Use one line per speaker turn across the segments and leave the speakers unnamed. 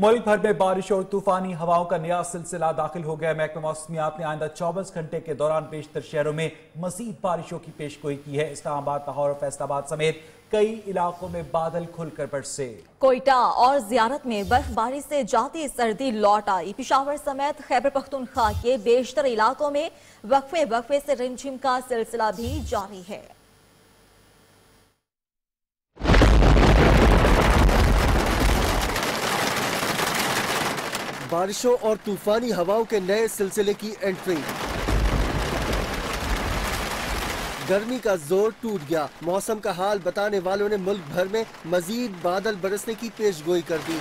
मुल्क भर में बारिश और तूफानी हवाओं का नया सिलसिला दाखिल हो गया। महकमा मौसमियात ने आइंदा 24 घंटे के दौरान बेशतर शहरों में मजीद बारिशों की पेशगोई की है। इस्लामाबाद, लाहौर और फैसलाबाद समेत कई इलाकों में बादल खुलकर बरसे।
कोयटा और जियारत में बर्फबारी से जाती सर्दी लौट आई। पिशावर समेत खैबर पख्तूनख्वा के बेशतर इलाकों में वक्फे से रिमझिम का सिलसिला भी जारी है।
बारिशों और तूफानी हवाओं के नए सिलसिले की एंट्री। गर्मी का जोर टूट गया। मौसम का हाल बताने वालों ने मुल्क भर में मजीद बादल बरसने की पेशगोई कर दी।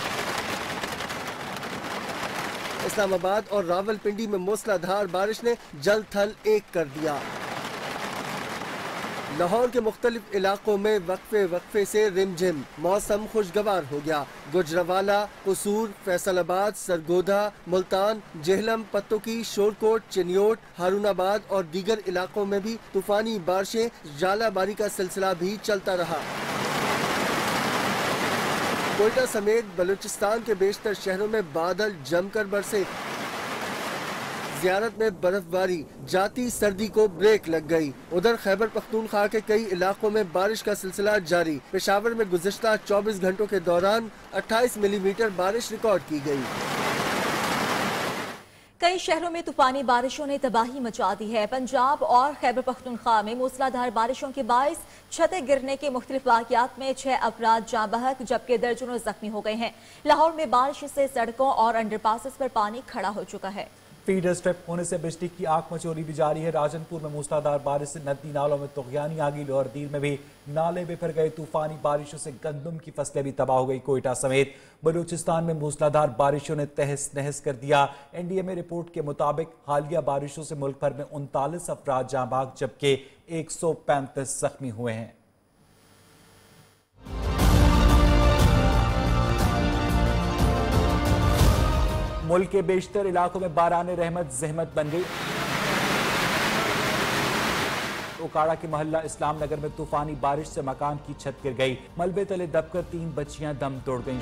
इस्लामाबाद और रावलपिंडी में मूसलाधार बारिश ने जल थल एक कर दिया। लाहौर के मुख्तलिफ इलाकों में वक्फे से रिमझिम। मौसम खुशगवार हो गया। गुजरावाला, कसूर, फैसलाबाद, सरगोधा, मुल्तान, जेहलम, पत्तोकी, शोरकोट, चिन्योट, हारूनाबाद और दीगर इलाकों में भी तूफानी बारिशें जालाबारी का सिलसिला भी चलता रहा। कोयटा समेत बलूचिस्तान के बेशतर शहरों में बादल जमकर बरसे। जियारत में बर्फबारी, जाती सर्दी को ब्रेक लग गई। उधर खैबर पख्तूनख्वा के कई इलाकों में बारिश का सिलसिला जारी। पेशावर में गुज़िश्ता 24 घंटों के दौरान 28 मिलीमीटर बारिश रिकॉर्ड की गई।
कई शहरों में तूफानी बारिशों ने तबाही मचा दी है। पंजाब और खैबर पख्तूनख्वा में मूसलाधार बारिशों के बायस छतें गिरने के मुख्तलिफ वाक़यात में 6 अफराद जाँ बहक जबकि दर्जनों जख्मी हो गए हैं। लाहौर में बारिश से सड़कों और अंडरपासेस पर पानी खड़ा हो चुका है।
फीडर स्ट्रिप होने से बिजली की आग मचोली भी जारी है। राजनपुर में मूसलाधार बारिश से नदी नालों में तुग़यानी आ गई। लोहरदीर में भी नाले बिफर गए। तूफानी बारिशों से गंदम की फसलें भी तबाह हो गई। कोयटा समेत बलूचिस्तान में मूसलाधार बारिशों ने तहस नहस कर दिया। NDMA रिपोर्ट के मुताबिक हालिया बारिशों से मुल्क भर में 39 अफराद जाँ बहक जबकि 135 जख्मी हुए हैं। मुल्क के बेशतर इलाकों में बाराने रहमत जहमत बन गई। ओकाड़ा के मोहल्ला इस्लाम नगर में तूफानी बारिश से मकान की छत गिर गई। मलबे तले दबकर 3 बच्चियां दम तोड़ गईं।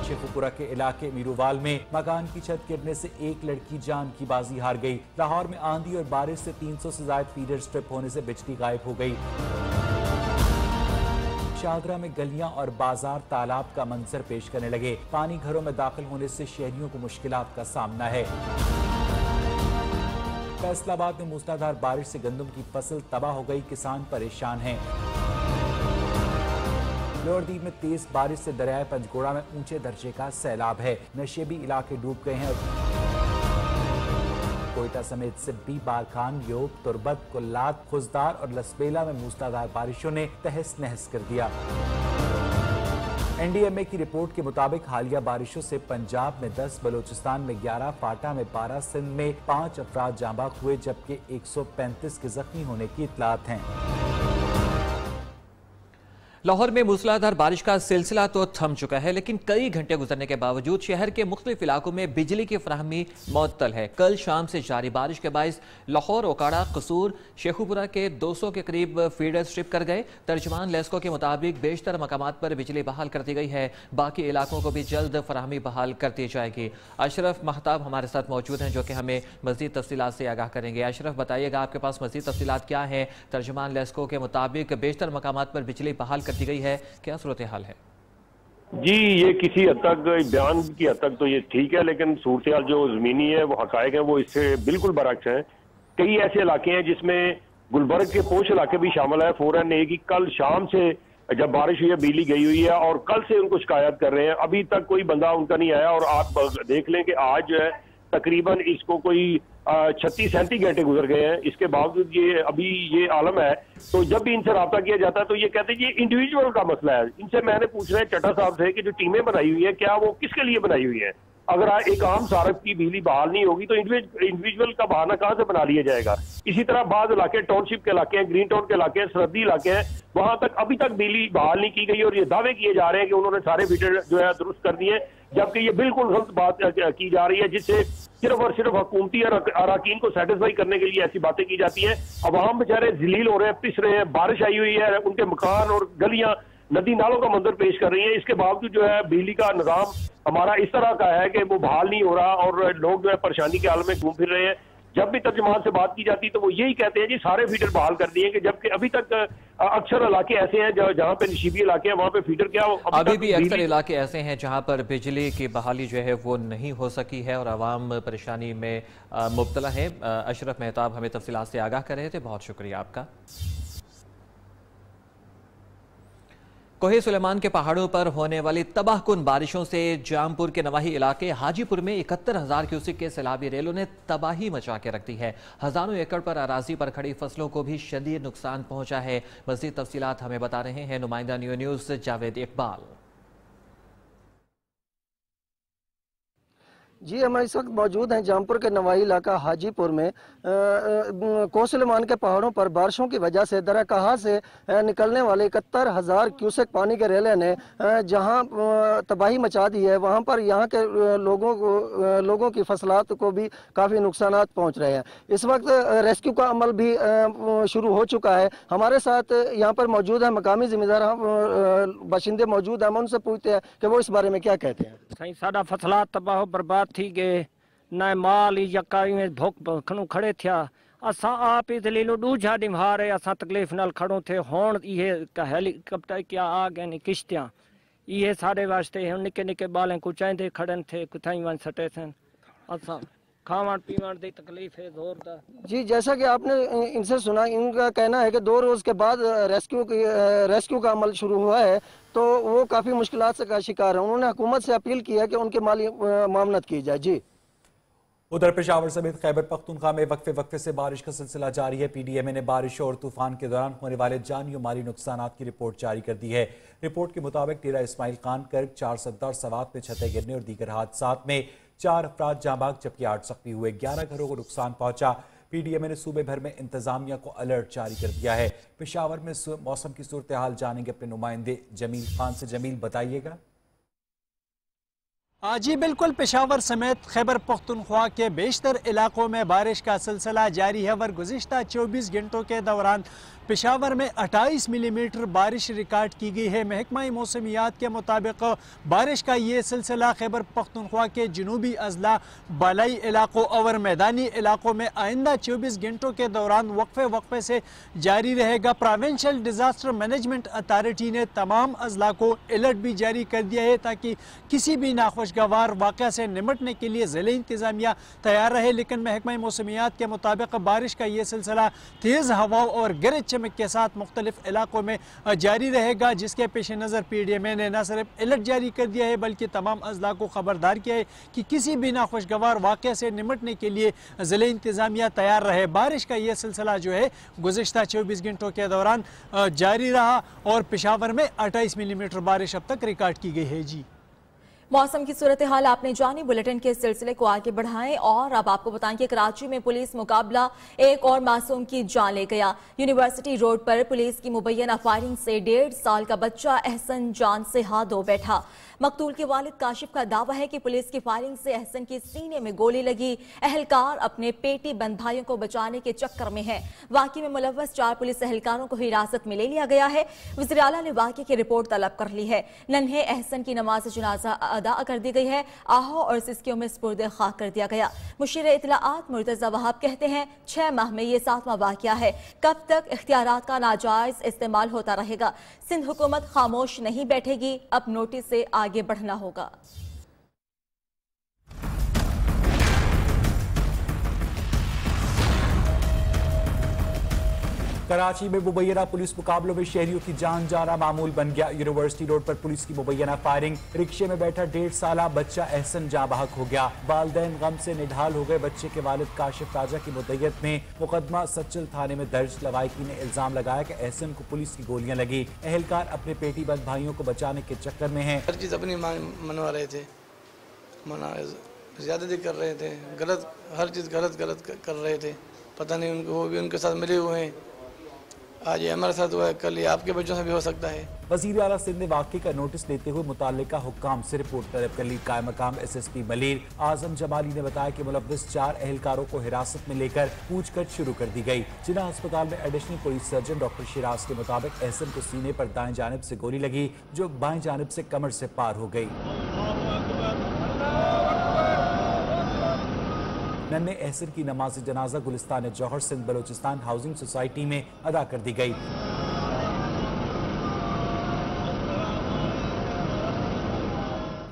शेखुपुरा के इलाके मीरूवाल में मकान की छत गिरने से एक लड़की जान की बाजी हार गई। लाहौर में आंधी और बारिश से 300 से ज्यादा फीडर स्ट्रिप होने से बिजली गायब हो गई। शाहदरा में गलियां और बाजार तालाब का मंजर पेश करने लगे। पानी घरों में दाखिल होने से शहरियों को मुश्किलात का सामना है। फैसलाबाद में मूसलाधार बारिश से गंदम की फसल तबाह हो गई। किसान परेशान हैं। लोहरदीप में तेज बारिश से दरियाए पंजगोड़ा में ऊंचे दर्जे का सैलाब है। नशेबी इलाके डूब गए हैं। कोयटा समेत सिब्बी, बारखान, योग, तुरबत, कुल्लात, खुजदार और लसबेला में मूसलाधार बारिशों ने तहस नहस कर दिया। NDMA की रिपोर्ट के मुताबिक हालिया बारिशों से पंजाब में 10, बलूचिस्तान में 11, फाटा में 12, सिंध में 5 अफराद जाँ बहक हुए जबकि 135 के जख्मी होने की इत्तलात हैं।
लाहौर में मूसलाधार बारिश का सिलसिला तो थम चुका है, लेकिन कई घंटे गुजरने के बावजूद शहर के मुख्तलिफ इलाकों में बिजली की फराहमी मुअत्तल है। कल शाम से जारी बारिश के बायस लाहौर, ओकाड़ा, कसूर, शेखुपुरा के 200 के करीब फीडर स्ट्रिप कर गए। तर्जमान लेस्को के मुताबिक बेशतर मकामात पर बिजली बहाल कर दी गई है। बाकी इलाकों को भी जल्द फराहमी बहाल कर दी जाएगी। अशरफ महताब हमारे साथ मौजूद हैं जो कि हमें मज़ीद तफसीलात से आगाह करेंगे। अशरफ, बताइएगा आपके पास मज़ीद तफसीलात क्या है? तर्जमान लेस्को के मुताबिक बेशतर मकामात पर बिजली बहाल दी गई है, क्या सूरत हाल है?
जी, ये किसी हद तक बयान की हद तक तो ये ठीक है, लेकिन सूरत हाल जो जमीनी है, वो हकायक है, वो इससे बिल्कुल बरअक्स है। कई ऐसे इलाके हैं जिसमें गुलबर्ग के पोश इलाके भी शामिल है। फौरन एक ही कल शाम से जब बारिश हुई है, बिजली गई हुई है और कल से उनको शिकायत कर रहे हैं। अभी तक कोई बंदा उनका नहीं आया और आप देख लें कि आज जो है तकरीबन इसको कोई 36-37 घंटे गुजर गए हैं। इसके बावजूद ये अभी ये आलम है। तो जब भी इनसे रब्ता किया जाता है तो ये कहते हैं ये इंडिविजुअल का मसला है। इनसे मैंने पूछना है चड्ढा साहब से कि जो टीमें बनाई हुई है, क्या वो किसके लिए बनाई हुई है? अगर एक आम सारफ की बिजली बहाल नहीं होगी तो इंडिविजुअल का बहाना कहाँ से बना लिया जाएगा? इसी तरह बाद इलाके, टाउनशिप के इलाके हैं, ग्रीन टाउन के इलाके हैं, सरहदी इलाके हैं, वहां तक अभी तक बिजली बहाल नहीं की गई और ये दावे किए जा रहे हैं कि उन्होंने सारे फीडर जो है दुरुस्त कर दिए, जबकि ये बिल्कुल गलत बात की जा रही है, जिससे सिर्फ और सिर्फ हुकूमती अराकीन को सेटिस्फाई करने के लिए ऐसी बातें की जाती हैं। अवाम बेचारे जलील हो रहे हैं, पिस रहे हैं, बारिश आई हुई है, उनके मकान और गलियां नदी नालों का मंजर पेश कर रही है। इसके बावजूद जो है बिजली का निजाम हमारा इस तरह का है कि वो बहाल नहीं हो रहा और लोग जो है परेशानी के हाल में घूम फिर रहे हैं। जब भी तर्जुमान से बात की जाती है तो वो यही कहते हैं जी सारे फीडर बहाल कर दिए, कि जबकि अभी तक अक्सर इलाके ऐसे हैं जहाँ पे नशीबी इलाके हैं वहाँ पे फीडर क्या
अभी भी अक्सर इलाके ऐसे हैं जहाँ पर बिजली की बहाली जो है वो नहीं हो सकी है और आवाम परेशानी में मुब्तला है। अशरफ मेहताब हमें तफसीलात से आगाह कर रहे थे, बहुत शुक्रिया आपका। कोहे सुलेमान के पहाड़ों पर होने वाली तबाहकुन बारिशों से जामपुर के नवाही इलाके हाजीपुर में 71,000 क्यूसेक के सैलाबी रेलों ने तबाही मचा के रख दी है। हजारों एकड़ पर अराजी पर खड़ी फसलों को भी शदीद नुकसान पहुंचा है। मज़ीद तफसीलात हमें बता रहे हैं नुमाइंदा न्यूज़ जावेद इकबाल।
जी, हम इस वक्त मौजूद हैं जामपुर के नवाही इलाका हाजीपुर में। कोहे सुलेमान के पहाड़ों पर बारिशों की वजह से दरकहा से निकलने वाले 71,000 क्यूसेक पानी के रेले ने जहां तबाही मचा दी है, वहां पर यहां के लोगों की फसलात को भी काफ़ी नुकसानात पहुंच रहे हैं। इस वक्त रेस्क्यू का अमल भी शुरू हो चुका है। हमारे साथ यहाँ पर मौजूद है मकामी जिम्मेदार बाशिंदे मौजूद हैं। हम उनसे पूछते हैं कि वो इस बारे में क्या कहते हैं।
सही साडा फसलात तबाह बर्बाद थी गए, न माल यका में भूख खणू खड़े थिया। असां आप ही दलीलो दूजा डिमारे असां तकलीफ नाल खड़ो थे। हुण ये हेलीकॉप्टर क्या आ गए नी किश्तियां ये साढ़े वास्ते हुण निके निके बालें कुचाइंदे खड़न थे कुथाई वन सटे सन। असां खावन पीवन की तकलीफ है जोरदार।
जी, जैसा कि आपने इनसे सुना, इनका कहना है कि 2 रोज़ के बाद रेस्क्यू का अमल शुरू हुआ है तो वो काफ़ी मुश्किलात का शिकार है। उन्होंने हुकूमत से अपील की है कि उनके माली मामनत की जाए। जी,
उधर पेशावर समेत खैबर पख्तूनख्वा में वक्फे वक्फे से बारिश का सिलसिला जारी है। पीडीएमए ने बारिश और तूफान के दौरान होने वाले जानी और माली नुकसान की रिपोर्ट जारी कर दी है। रिपोर्ट के मुताबिक डेरा इस्माइल खान कर्ग 4 सद्दा और सवात में छतें गिरने और दीगर हादसात में 4 अफराद जाँ बाग जबकि 8 जख्मी हुए। 11 घरों को नुकसान पहुंचा। पीडीएमए ने सूबे भर में इंतजामिया को अलर्ट जारी कर दिया है। पेशावर में मौसम की सूरत हाल जानेंगे अपने नुमाइंदे जमील खान से। जमील, बताइएगा।
जी बिल्कुल, पेशावर समेत खैबर पख्तूनख्वा के बेशतर इलाकों में बारिश का सिलसिला जारी है और गुज़िश्ता 24 घंटों के दौरान पेशावर में 28 मिलीमीटर बारिश रिकॉर्ड की गई है। महकमा मौसमियात के मुताबिक बारिश का ये सिलसिला खैबर पख्तूनख्वा के जनूबी अजला, बालाई इलाकों और मैदानी इलाकों में आइंदा 24 घंटों के दौरान वक्फे वक्फे से जारी रहेगा। प्रोविंशियल डिजास्टर मैनेजमेंट अथॉरिटी ने तमाम अजला को अलर्ट भी जारी कर दिया है ताकि किसी भी नाखुशगवार वाक़या से निमटने के लिए ज़िले इंतजामिया तैयार रहे। लेकिन महकमा मौसमियात के मुताबिक बारिश का ये सिलसिला तेज़ हवाओं और गरज चमक के साथ मुख्तलिफ इलाकों में जारी रहेगा, जिसके पेश नज़र पीडीएमए ने न सिर्फ अलर्ट जारी कर दिया है बल्कि तमाम अजला को खबरदार किया है कि किसी भी नाखुशगवार वाक़े से निमटने के लिए ज़िले इंतजामिया तैयार रहे। बारिश का ये सिलसिला जो है गुज़िश्ता 24 घंटों के दौरान जारी रहा और पेशावर में 28 मिलीमीटर बारिश अब तक रिकॉर्ड की गई है। जी,
मौसम की सूरत हाल आपने जानी। बुलेटिन के सिलसिले को आगे बढ़ाएं और अब आपको बताएं कि कराची में पुलिस मुकाबला एक और मासूम की जान ले गया। यूनिवर्सिटी रोड पर पुलिस की मुबैना फायरिंग से 1.5 साल का बच्चा एहसन जान से हाथ धो बैठा। मकतूल के वालिद काशिफ का दावा है कि पुलिस की फायरिंग से एहसन के सीने में गोली लगी। एहलकार अपने पेटी बंद भाइयों को बचाने के चक्कर में है। वाकई में मुलव्वस 4 पुलिस एहलकारों को हिरासत में ले लिया गया है। वज़ीर आला ने वाकई की रिपोर्ट तलब कर ली है। नन्हे एहसन की नमाज जनाजा अदा कर दी गई है। आहो और सिस्कियों में स्पुर्दे खाक कर दिया गया। मुशीर इत्तलाआत मुर्तज़ा वहाब कहते हैं 6 माह में ये 7वां वाक़या है। कब तक इख्तियारात का नाजायज इस्तेमाल होता रहेगा? सिंध हुकूमत खामोश नहीं बैठेगी, अब नोटिस से आगे बढ़ना होगा।
कराची में मुबैना पुलिस मुकाबलों में शहरियों की जान जाना मामूल बन गया। यूनिवर्सिटी रोड पर पुलिस की मुबैना फायरिंग, रिक्शे में बैठा 1.5 साला बच्चा एहसन जाँ बहक हो गया। वालिदैन गम से निढाल हो गए। बच्चे के वालिद काशिफ राजा की मुद्दत में मुकदमा सच्चल थाने में दर्ज। लवाइकी ने इल्जाम लगाया कि एहसन को पुलिस की गोलियां लगी। एहलकार अपने पेटी बंद भाइयों को बचाने के चक्कर में है।
हर चीज़ अपनी मनवा रहे थे, ज्यादती कर रहे थे, गलत हर चीज़ गलत कर रहे थे। पता नहीं उनको वो भी उनके साथ मिले हुए हैं। आज ये हमारे साथ हुआ है, कल ये आपके बच्चों से भी हो सकता है।
वज़ीर आला सिंध ने वाक़े का नोटिस लेते हुए मुताल्लिका हुक्काम से रिपोर्ट तलब कर ली। कायम मकाम SSP मलीर आजम जमाली ने बताया कि मुलव्विस 4 एहलकारों को हिरासत में लेकर पूछताछ शुरू कर दी गई। जिला अस्पताल में additional police surgeon doctor Siraj के मुताबिक एहसन को सीने पर दाएं जानिब से गोली लगी, जो बाएं जानिब से कमर से पार हो गई। नन्हे एहसन की नमाज जनाजा गुलिस्तान जौहर सिंध बलोचिस्तान हाउसिंग सोसाइटी में अदा कर दी गई।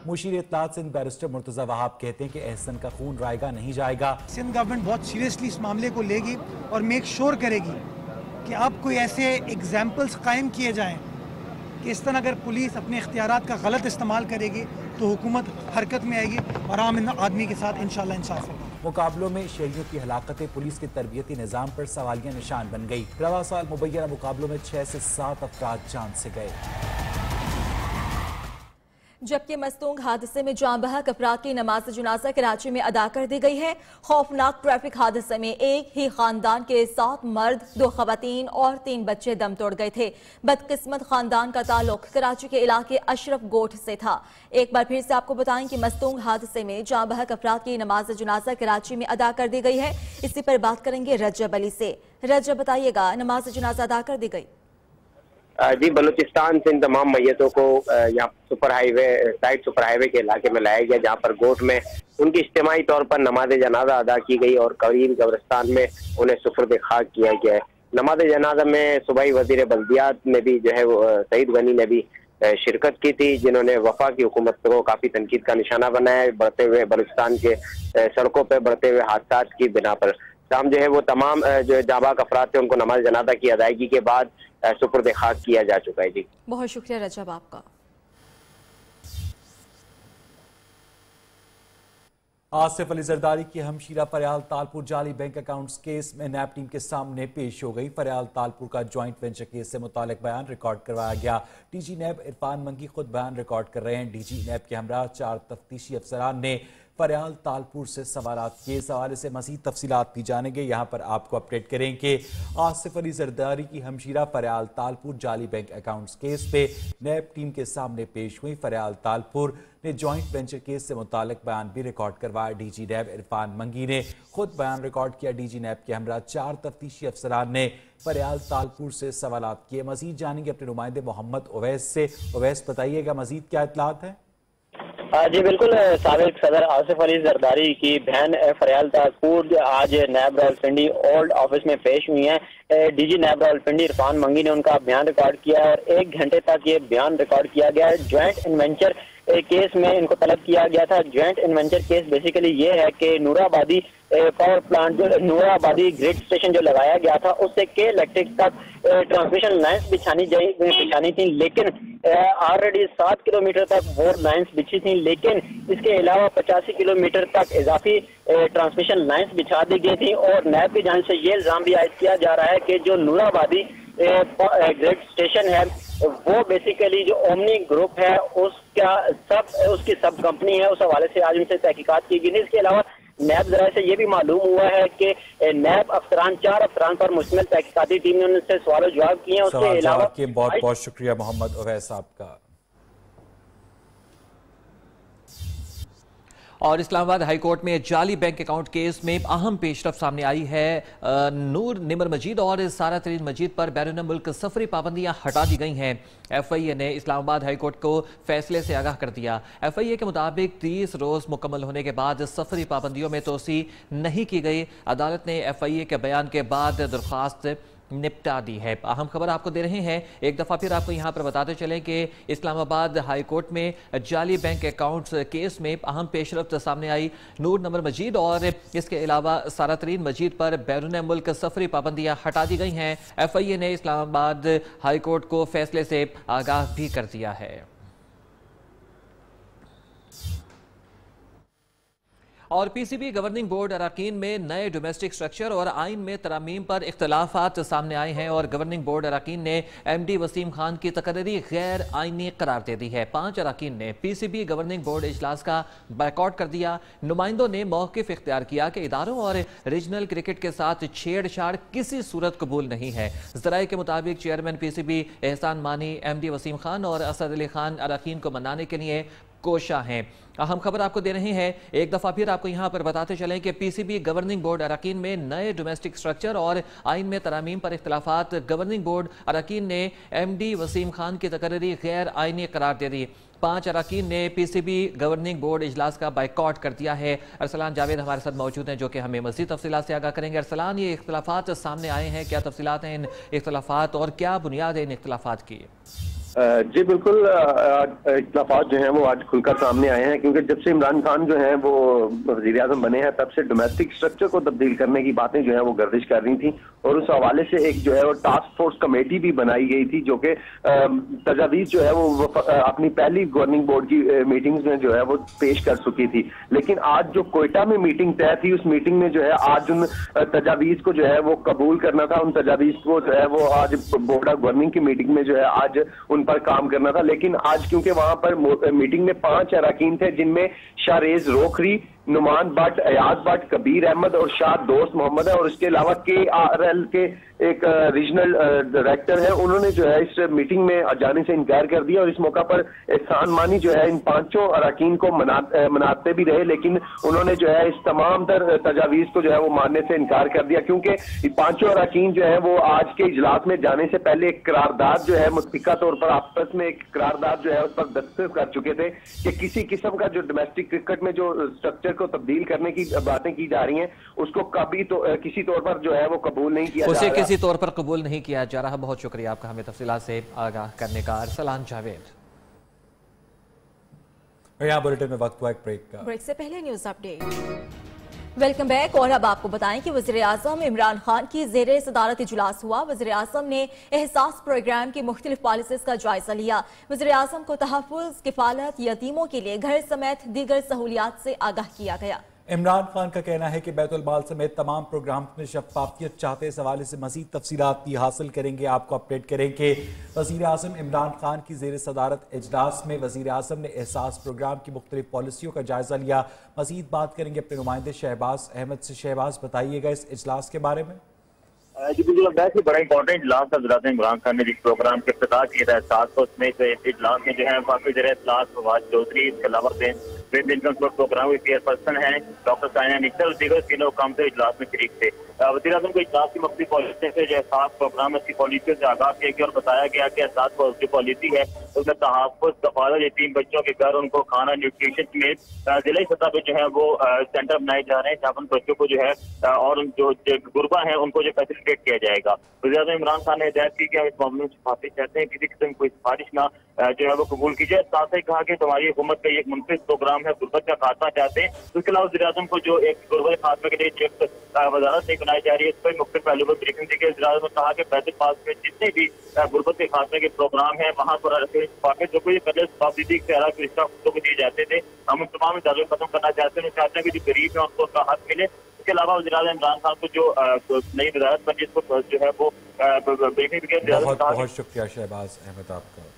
मुशीर इत्तलात सिंध बैरिस्टर मुर्तजा वहाब कहते हैं कि एहसन का खून रायगा नहीं जाएगा।
सिंध गवर्नमेंट बहुत सीरियसली इस मामले को लेगी और मेक श्योर करेगी कि अब कोई ऐसे एग्जाम्पल्स कायम किए जाएं कि इस तरह अगर पुलिस अपने इख्तियारात का गलत इस्तेमाल करेगी तो हुकूमत हरकत में आएगी और आम आदमी के साथ इंशाल्लाह इंसाफ होगा।
मुकाबलों में शहरियों की हलाकतें पुलिस के तरबियती निज़ाम पर सवालिया निशान बन गई। रवा साल मुबैना मुकाबलों में 6 से 7 अफराद जान से गए।
जबकि मस्तूंग हादसे में जान बहक अफराद की नमाज जनाजा कराची में अदा कर दी गई है। खौफनाक ट्रैफिक हादसे में एक ही खानदान के 7 मर्द, 2 खवातीन और 3 बच्चे दम तोड़ गए थे। बदकिस्मत खानदान का ताल्लुक कराची के इलाके अशरफ गोठ से था। एक बार फिर से आपको बताएं कि मस्तूंग हादसे में जान बहक अफराद की नमाज जनाजा कराची में अदा कर दी गई है। इसी पर बात करेंगे रजब अली से। रजब, बताइएगा, नमाज जनाजा अदा कर दी गई?
जी, बलूचिस्तान से इन तमाम मैयतों को यहाँ सुपर हाईवे के इलाके में लाया गया, जहाँ पर गोट में उनकी इज्तिमाई तौर पर नमाज जनाजा अदा की गई और करीब कब्रिस्तान में उन्हें सुपुर्द खाक किया गया है। नमाज जनाजा में सूबाई वजीर बल्दियात ने भी जो है वो सईद गनी ने भी शिरकत की थी, जिन्होंने वफा की हुकूमत को काफी तनकीद का निशाना बनाया बढ़ते हुए बलूचिस्तान के सड़कों पर बढ़ते हुए हादसा की बिना पर। शाम जो है वो तमाम जो जाबाक अफराद थे उनको नमाज जनाजा की अदायगी के बाद सुपुर्द खाक किया जा चुका है। जी,
बहुत शुक्रिया रजब आपका।
आसिफ अली जरदारी की हमशीरा फरियाल तालपुर जाली बैंक अकाउंट्स केस में नैब टीम के सामने पेश हो गई। फरियाल तालपुर का ज्वाइंट वेंचर केस से मुतालिक बयान रिकॉर्ड करवाया गया। डीजी नैब इरफान मंगी खुद बयान रिकॉर्ड कर रहे हैं। डीजी नैब के हमरा 4 तफ्तीशी अफसरान ने फरियाल तालपुर से सवालात किए। इस हवाले से मज़ीद तफसीलात दी जानेंगे। यहाँ पर आपको अपडेट करें कि आसिफ अली जरदारी की हमशीरा फरियाल तालपुर जाली बैंक अकाउंट्स केस पे नैब टीम के सामने पेश हुई। फरियाल तालपुर ने जॉइंट वेंचर केस से मुतालिक बयान भी रिकॉर्ड करवाया। डीजी नैब इरफान मंगी ने खुद बयान रिकॉर्ड किया। डीजी नैब के हमरा 4 तफ्तीशी अफसरान ने फरियाल तालपुर से सवालात किए। मज़ीद जानेंगे अपने नुमाइंदे मोहम्मद ओवैस से। ओवैस, बताइएगा मज़ीद क्या इत्तलात है?
जी बिल्कुल, साबिक सदर आसिफ अली जरदारी की बहन फरियाल तालपुर आज नैब रावलपिंडी ओल्ड ऑफिस में पेश हुई हैं। डीजी नैब रावलपिंडी इरफान मंगी ने उनका बयान रिकॉर्ड किया और 1 घंटे तक ये बयान रिकॉर्ड किया गया है। ज्वाइंट इन्वेंचर केस में इनको तलब किया गया था। ज्वाइंट इन्वेंचर केस बेसिकली ये है कि नूराबादी पावर प्लांट जो नूराबादी ग्रिड स्टेशन जो लगाया गया था उससे के इलेक्ट्रिक तक ट्रांसमिशन लाइन्स बिछानी थी, लेकिन ऑलरेडी 7 किलोमीटर तक वो लाइन्स बिछी थी, लेकिन इसके अलावा 85 किलोमीटर तक इजाफी ट्रांसमिशन लाइन्स बिछा दी गई थी। और नैब की जानिब से ये इल्जाम भी आयद किया जा रहा है कि जो नूराबादी ग्रिड स्टेशन है वो बेसिकली जो ओमनी ग्रुप है उसकी सब कंपनी है। उस हवाले से आज उनसे तहकीकात की गई। इसके अलावा नैब जराये से ये भी मालूम हुआ है कि नैब अफसरान 4 अफसरान पर मुश्तमिल तहकीकाती टीम ने उनसे सवाल जवाब किए हैं। उसके अलावा
बहुत बहुत शुक्रिया मोहम्मद ओवैस साहब का।
और इस्लामाबाद हाईकोर्ट में जाली बैंक अकाउंट केस में अहम पेशरफ सामने आई है। नूर निमर मजीद और सारा तरीन मजीद पर बैरून मुल्क सफरी पाबंदियां हटा दी गई हैं। FIA ने इस्लामाबाद हाईकोर्ट को फैसले से आगाह कर दिया। FIA के मुताबिक 30 रोज मुकम्मल होने के बाद सफरी पाबंदियों में तोसी नहीं की गई। अदालत ने FIA के बयान के बाद दरख्वास्त निपटा दी है। अहम खबर आपको दे रहे हैं। एक दफ़ा फिर आपको यहाँ पर बताते चलें कि इस्लामाबाद हाई कोर्ट में जाली बैंक अकाउंट्स केस में अहम पेशरफ्त सामने आई। नूर नमर मजीद और इसके अलावा सारा तरीन मजीद पर बैरून मुल्क सफरी पाबंदियाँ हटा दी गई हैं। FIA ने इस्लामाबाद हाई कोर्ट को फैसले से आगाह भी कर दिया है। और पीसीबी गवर्निंग बोर्ड अरकान में नए डोमेस्टिक स्ट्रक्चर और आइन में तरमीम पर इख्तलाफात सामने आए हैं और गवर्निंग बोर्ड अरकान ने MD वसीम खान की तकरीरी गैर आइनी करार दे दी है। 5 अरकान ने पीसीबी गवर्निंग बोर्ड इजलास का बायकॉट कर दिया। नुमाइंदों ने मौक़िफ़ इख्तियार किया कि इदारों और रीजनल क्रिकेट के साथ छेड़छाड़ किसी सूरत कबूल नहीं है। ज़राए के मुताबिक चेयरमैन पीसीबी एहसान मानी MD वसीम खान और असद अली खान अरकान को मनाने के लिए कोशा हैं। अहम खबर आपको दे रहे हैं, एक दफ़ा फिर आपको यहाँ पर बताते चलें कि पीसीबी गवर्निंग बोर्ड अरकान में नए डोमेस्टिक स्ट्रक्चर और आइन में तरमीम पर इख्तलाफात। गवर्निंग बोर्ड अरकान ने MD वसीम खान की तकरीरी गैर आइनी करार दे दी। 5 अरकान ने पीसीबी गवर्निंग बोर्ड इजलास का बायकॉट कर दिया है। अरसलान जावेद हमारे साथ मौजूद हैं जो कि हमें मज़ीद तफसीलात से आगाह करेंगे। अरसलान, ये इख्तलाफात सामने आए हैं, क्या तफसीलात हैं इन इख्तलाफात और क्या बुनियाद है इन इख्तलाफात की?
जी बिल्कुल, इख्तलाफात जो हैं वो आज खुलकर सामने आए हैं क्योंकि जब से इमरान खान जो हैं वो वज़ीर आज़म बने हैं तब से डोमेस्टिक स्ट्रक्चर को तब्दील करने की बातें जो हैं वो गर्दिश कर रही थी और उस हवाले से एक जो है वो टास्क फोर्स कमेटी भी बनाई गई थी जो कि तजावीज़ जो है वो अपनी पहली गवर्निंग बोर्ड की मीटिंग्स में जो है वो पेश कर चुकी थी। लेकिन आज जो कोयटा में मीटिंग तय थी उस मीटिंग में जो है आज उन तजावीज़ को जो है वो कबूल करना था, उन तजावीज़ को जो है वो आज बोर्ड ऑफ गवर्निंग की मीटिंग में जो है आज उन पर काम करना था। लेकिन आज क्योंकि वहां पर मीटिंग में 5 अरकान थे जिनमें शाहरेज रोखरी, नुमान भट्ट, अयाज भट्ट, कबीर अहमद और शाह दोस्त मोहम्मद है और इसके अलावा KRL के एक रीजनल डायरेक्टर है, उन्होंने जो है इस मीटिंग में जाने से इनकार कर दिया और इस मौका पर एहसान मानी जो है इन 5 अरकान को मनाते भी रहे लेकिन उन्होंने जो है इस तमाम तर तजावीज़ को जो है वो मानने से इनकार कर दिया क्योंकि 5 अरकान जो है वो आज के इजलास में जाने से पहले एक करारदाद जो है मुत्तफ़िका तौर पर आपस में एक करारदाद जो है उस पर दस्तखत कर चुके थे कि किसी किस्म का जो डोमेस्टिक क्रिकेट में जो स्ट्रक्चर को तब्दील करने की बातें की जा रही हैं उसको कभी तो किसी तौर पर जो है वो कबूल नहीं किया जा रहा,
किसी तौर पर कबूल नहीं किया जा रहा। बहुत शुक्रिया आपका हमें तफसीलात से आगाह करने का। अरसलान जावेद।
यहाँ बुलेटिन में वक्त हुआ एक ब्रेक का।
ब्रेक से पहले न्यूज अपडेट। Welcome back. और अब आपको बताएं कि वज़ीर आज़म इमरान खान की ज़ेरे सदारत इजलास हुआ। वज़ीर आज़म ने एहसास प्रोग्राम की मुख्तलिफ पॉलिसीज का जायजा लिया। वज़ीर आज़म को तहफ़्फ़ुज़, किफ़ालत, यतीमों के लिए घर समेत दीगर सहूलियात से आगाह किया गया।
इमरान खान का कहना है कि बैतुल माल समेत तमाम प्रोग्राम में शफाफियत चाहते इस हवाले से मजीद तफसीलात भी हासिल करेंगे, आपको अपडेट करेंगे। वज़ीर आज़म इमरान खान की ज़ेर सदारत इजलास में वज़ीर आज़म ने एहसास प्रोग्राम की मुख्तलिफ पॉलिसियों का जायजा लिया। मजीद बात करेंगे अपने नुमाइंदे शहबाज अहमद से। शहबाज, बताइएगा इस इजलास के बारे में।
जी बिल्कुल, बड़ा इंपॉर्टेंट इजलास था। हज़रत इमरान खान ने जिस प्रोग्राम के इफ्तिताह किया था एहसास, तो उसमें इजलास में जो है काफी ज़रा इजलास फवाद चौधरी, इसके अलावा प्रोग्राम के चेयरपर्सन है डॉक्टर साइना निकल, दीगर तीनों काम से इजलास में शरीक थे। वज़ीर आज़म को इजलास की मुख्तलिफ पॉलिसी से जो एहसास प्रोग्राम की पॉलिसियों से आगाह किया गया और बताया गया कि एहसास जो पॉलिसी है उसमें तहफ़्फ़ुज़, कफ़ालत, यतीम बच्चों के घर, उनको खाना, न्यूट्रिशन में जिला सतह पर जो है वो सेंटर बनाए जा रहे हैं जहाँ पर बच्चों को जो है और जो गुरबा है उनको जो फैसिलिटेट किया जाएगा। वज़ीर आज़म इमरान खान ने हिदायत की कि हम इस मामले में सिफारिश चाहते हैं, किसी किस्म की कोई सिफारिश ना जो है वो कबूल कीजिए। साथ ही कहा कि हमारी हुकूमत का एक मुनफिज प्रोग्राम है, गुरबत का खात्मा चाहते हैं। उसके अलावा वज़ीर आज़म को जो एक गुरबत खात्मे के लिए चेक वजारत नहीं बनाई जा रही है, इस पर मुख्तलिफ पहलू पर ब्रीफिंग दी गई। वज़ीर आज़म ने कहा कि बैतुल माल में जितने भी गुरबत के खात्मे के प्रोग्राम है वहाँ पर जो कोई पहले सब्सिडी के को दिए जाते थे, हम उन तमाम इदारों को खत्म करना चाहते हैं। चाहते हैं कि जो गरीब है उनको उसका हक मिले। इसके अलावा वज़ीर आज़म इमरान खान को जो नई वजारत बनी जिसको जो है वो ब्रीफिंग।
बहुत शुक्रिया शहबाज अहमद आपका।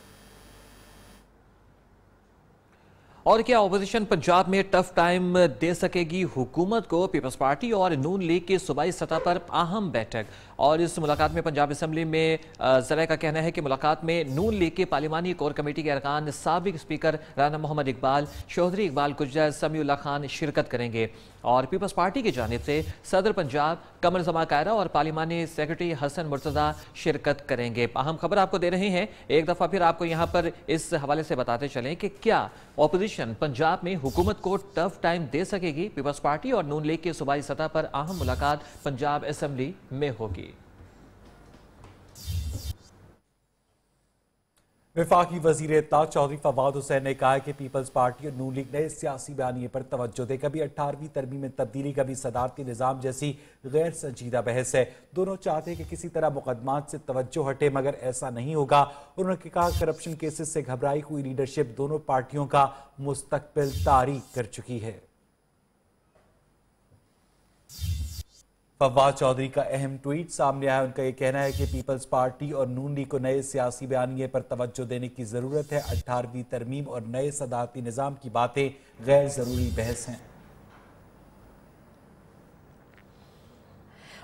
और क्या अपोजिशन पंजाब में टफ टाइम दे सकेगी हुकूमत को? पीपल्स पार्टी और नून लीग की सूबाई सतह पर अहम बैठक। और इस मुलाकात में पंजाब असम्बली में ज़राए का कहना है कि मुलाकात में नून लीग की पार्लिमानी कोर कमेटी के अरकान, साबिक स्पीकर राना मोहम्मद इकबाल, चौधरी इकबाल गुज्जर, समीउल्ला खान शिरकत करेंगे। और पीपल्स पार्टी की जानिब से सदर पंजाब कमर जमा कायरा और पार्लिमानी सेक्रेटरी हसन मुर्तज़ा शिरकत करेंगे। अहम खबर आपको दे रहे हैं, एक दफ़ा फिर आपको यहाँ पर इस हवाले से बताते चलें कि क्या ऑपोजिशन पंजाब में हुकूमत को टफ टाइम दे सकेगी? पीपल्स पार्टी और नून लीग की सूबाई सतह पर अहम मुलाकात पंजाब असम्बली में होगी।
वफाकी वज़ीर इत्तेलात चौधरी फवाद हुसैन ने कहा है कि पीपल्स पार्टी और नून लीग नए सियासी बयानिए पर तवज्जो दे। कभी 18वीं तरमीम में तब्दीली, कभी सदारती निज़ाम जैसी गैर संजीदा बहस है। दोनों चाहते हैं कि किसी तरह मुकदमात से तवज्जो हटे, मगर ऐसा नहीं होगा। उन्होंने कहा करप्शन केसेस से घबराई हुई लीडरशिप दोनों पार्टियों का मुस्तकबिल तारीख कर चुकी है। फवाद चौधरी का अहम ट्वीट सामने आया। उनका ये कहना है कि पीपल्स पार्टी और नून लीग को नए सियासी बयानिए पर तवज्जो देने की जरूरत है। 18वीं तरमीम और नए सदारती निजाम की बातें गैर जरूरी बहस हैं।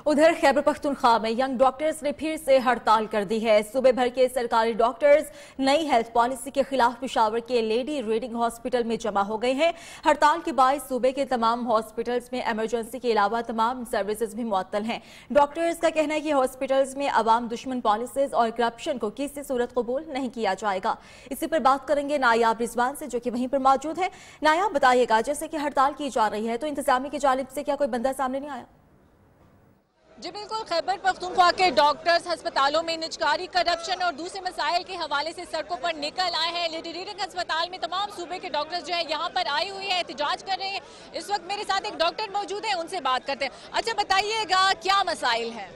उधर खैबर पख्तूनख्वा में यंग डॉक्टर्स ने फिर से हड़ताल कर दी है। सूबे भर के सरकारी डॉक्टर्स नई हेल्थ पॉलिसी के खिलाफ पेशावर के लेडी रीडिंग हॉस्पिटल में जमा हो गए हैं। हड़ताल के बाद सूबे के तमाम हॉस्पिटल्स में इमरजेंसी के अलावा तमाम सर्विसेज भी मुअत्तल हैं। डॉक्टर्स का कहना है कि हॉस्पिटल्स में अवाम दुश्मन पॉलिसीज और करप्शन को किसी सूरत कबूल नहीं किया जाएगा। इसी पर बात करेंगे नायाब रिजवान से, जो कि वहीं पर मौजूद है। नायाब, बताइएगा, जैसे कि हड़ताल की जा रही है तो इंतजामिया की जानिब से क्या कोई बंदा सामने नहीं आया?
जी बिल्कुल, खैबर पख्तूनख्वा के डॉक्टर्स अस्पतालों में निजकारी, करप्शन और दूसरे मसाइल के हवाले से सड़कों पर निकल आए हैं। लेडी रीडिंग अस्पताल में तमाम सूबे के डॉक्टर्स जो है यहाँ पर आए हुए हैं, एहतजाज कर रहे हैं। इस वक्त मेरे साथ एक डॉक्टर मौजूद है, उनसे बात करते हैं। अच्छा बताइएगा, क्या मसाइल हैं?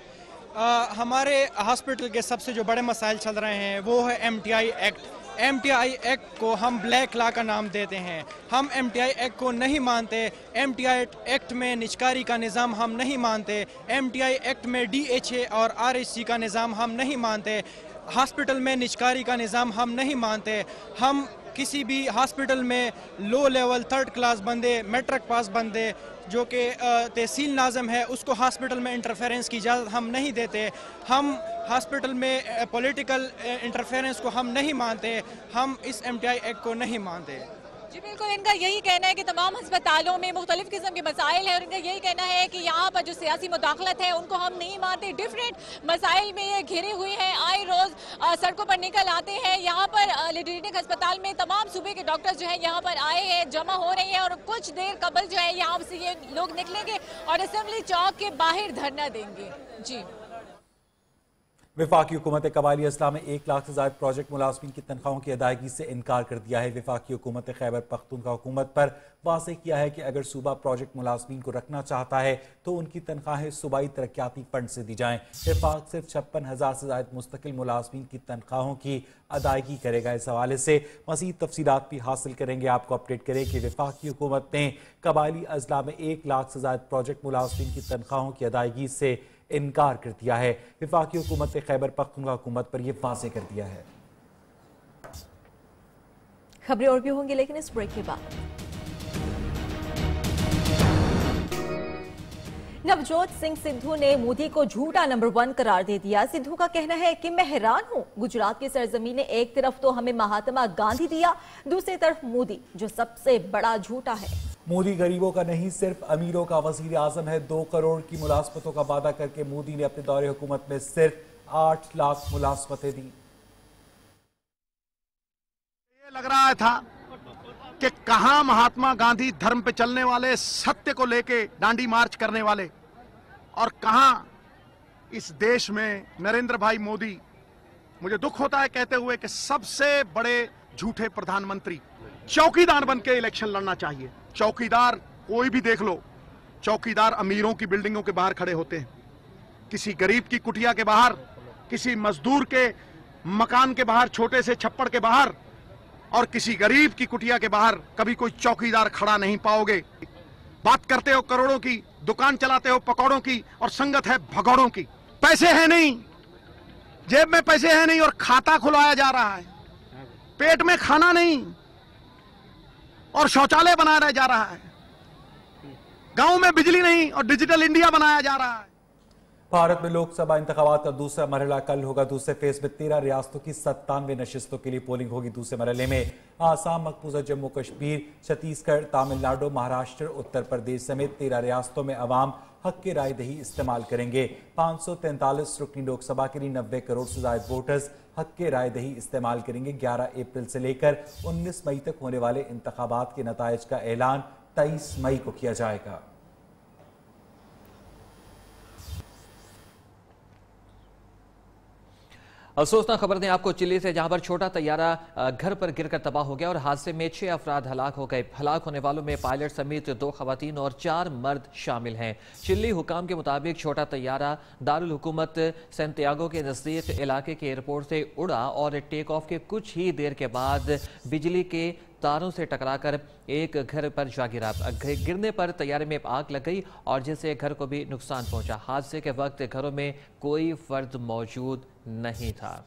हमारे हॉस्पिटल के सबसे जो बड़े मसाइल चल रहे हैं वो है MTI एक्ट। MTI एक्ट को हम ब्लैक लॉ का नाम देते हैं। हम MTI एक्ट को नहीं मानते। MTI एक्ट में निजकारी का निज़ाम हम नहीं मानते। MTI एक्ट में DHA और RHC का निज़ाम हम नहीं मानते। हॉस्पिटल में निजकारी का निज़ाम हम नहीं मानते। हम किसी भी हॉस्पिटल में लो लेवल 3rd क्लास बंदे, मैट्रिक पास बंदे जो कि तहसील नाज़म है, उसको हॉस्पिटल में इंटरफेरेंस की इजाज़त हम नहीं देते। हम हॉस्पिटल में पॉलिटिकल इंटरफेरेंस को हम नहीं मानते। हम इस MTI एक्ट को नहीं मानते।
जी बिल्कुल, इनका यही कहना है कि तमाम अस्पतालों में मुख्तलिफ किस्म के मसाइल हैं और इनका यही कहना है कि यहाँ पर जो सियासी मुदाखलत है उनको हम नहीं मानते। डिफरेंट मसाइल में ये घिरे हुए हैं, आए रोज़ सड़कों पर निकल आते हैं। यहाँ पर लेडी रीडिंग अस्पताल में तमाम सूबे के डॉक्टर्स जो है यहाँ पर आए हैं, जमा हो रहे हैं और कुछ देर कबल जो है यहाँ से ये लोग निकलेंगे और असेंबली चौक के बाहर धरना देंगे। जी,
वफाकी हुकूमत कबायली अजला में 1 लाख से ज़ायद प्रोजेक्ट मुलाजमीन की तनख्वाहों की अदायगी से इनकार कर दिया है। वफाकी हुकूमत खैबर पख्तूनख्वा हुकूमत पर वाज़ेह किया है कि अगर सूबा प्रोजेक्ट मुलाजमीन को रखना चाहता है तो उनकी तनख्वाहें सूबाई तरक्याती फंड से दी जाएँ। वफाक सिर्फ 56,000 से ज़ायद मुस्तकिल मुलाजमीन की तनख्वाहों की अदायगी करेगा। इस हवाले से मज़ीद तफसीलात भी हासिल करेंगे। आपको अपडेट करें कि वफाकी हुकूमत ने कबायली अजला में 1 लाख से ज़ायद प्रोजेक्ट मुलाजमीन की तनख्वाहों की अदायगी से इनकार कर दिया है। वफाकी हुकूमत ने खैबर पख्तूनख्वा हुकूमत पर यह वाज़ेह कर दिया है।
खबरें और भी होंगी, लेकिन इस ब्रेक के बाद नवजोत सिंह सिद्धू ने मोदी को झूठा नंबर 1 करार दे दिया। सिद्धू का कहना है कि मैं हैरान हूं, गुजरात की सरजमीन ने एक तरफ तो हमें महात्मा गांधी दिया, दूसरी तरफ मोदी जो सबसे बड़ा झूठा है।
मोदी गरीबों का नहीं सिर्फ अमीरों का वजीर आजम है। 2 करोड़ की मुलाजमतों का वादा करके मोदी ने अपने दौरे हुकूमत में सिर्फ 8 लाख मुलाजमतें दी।
ये लग रहा था कि कहां महात्मा गांधी धर्म पे चलने वाले, सत्य को लेके डांडी मार्च करने वाले, और कहां इस देश में नरेंद्र भाई मोदी, मुझे दुख होता है कहते हुए कि सबसे बड़े झूठे प्रधानमंत्री। चौकीदार बन के इलेक्शन लड़ना चाहिए। चौकीदार कोई भी देख लो, चौकीदार अमीरों की बिल्डिंगों के बाहर खड़े होते हैं, किसी गरीब की कुटिया के बाहर, किसी मजदूर के मकान के बाहर, छोटे से छप्पड़ के बाहर, और किसी गरीब की कुटिया के बाहर कभी कोई चौकीदार खड़ा नहीं पाओगे। बात करते हो करोड़ों की, दुकान चलाते हो पकौड़ों की, और संगत है भगौड़ों की। पैसे हैं नहीं, जेब में पैसे हैं नहीं, और खाता खुलवाया जा रहा है, पेट में खाना नहीं, और शौचालय बनाया जा रहा है, गांव में बिजली नहीं, और डिजिटल इंडिया बनाया जा रहा है।
भारत में लोकसभा इंतखाबात का दूसरा मरहला कल होगा। दूसरे फेज में 13 रियासतों की 97 नशिस्तों के लिए पोलिंग होगी। दूसरे मरहले में आसाम, मकबूजा जम्मू कश्मीर, छत्तीसगढ़, तमिलनाडु, महाराष्ट्र, उत्तर प्रदेश समेत 13 रियासतों में अवाम हक की राय दही इस्तेमाल करेंगे। 543 रुकनी लोकसभा के लिए 90 करोड़ से ज्यादा वोटर्स हक के राय दही इस्तेमाल करेंगे। 11 अप्रैल से लेकर 19 मई तक होने वाले इंतखाबात के नताइज का ऐलान 23 मई को किया जाएगा।
अफसोसनाक खबर दें आपको चिल्ली से, जहां पर छोटा तैयारा घर पर गिरकर तबाह हो गया और हादसे में 6 अफराद हलाक हो गए। हलाक होने वालों में पायलट समेत 2 खवातीन और 4 मर्द शामिल हैं। चिल्ली हुकाम के मुताबिक छोटा तैयारा दारुल हुकूमत सैंटियागो के नज़दीक इलाके के एयरपोर्ट से उड़ा और टेक ऑफ के कुछ ही देर के बाद बिजली के तारों से टकराकर एक घर पर जा गिरा। गिरने पर तैयारी में आग लग गई और जिससे घर को भी नुकसान पहुंचा। हादसे के वक्त घरों में कोई फर्द मौजूद नहीं था।